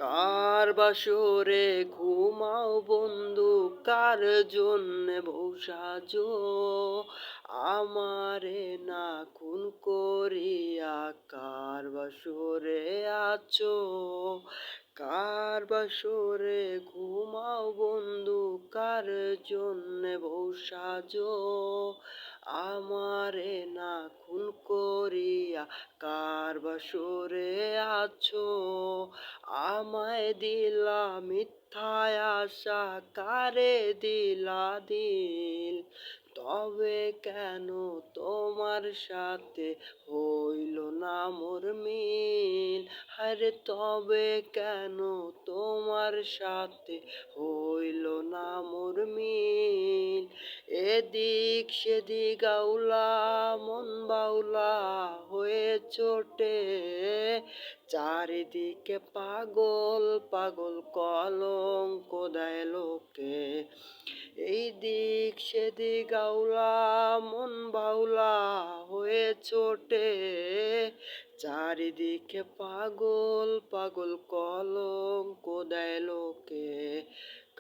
কার বাসরে ঘুমাও বন্ধু, কার জন্যে বউ সাজো, আমারে না খুন করিয়া কার বাসরে আছো। কার বাসরে ঘুমাও বন্ধু, কার জন্যে বউ সাজো, আমারে না খুন করিয়া কার বাসরে আছো। আমায় দিলা মিথ্যায় আশা, কারে দিলা দিল, তবে কেন তোমার সাথে হইল না মোর মিল। আরে তবে কেন তোমার সাথে হইল না মোর মিল। এদিক সেদিক আউলা মন বাউলা হয়ে ছোটে, চারিদিকে পাগল পাগল কলঙ্ক দেয় লোকে। এই দিক সেদিক আউলা মন বাউলা হয়ে ছোটে, চারিদিকে পাগল পাগল কলঙ্ক দেয় লোকে।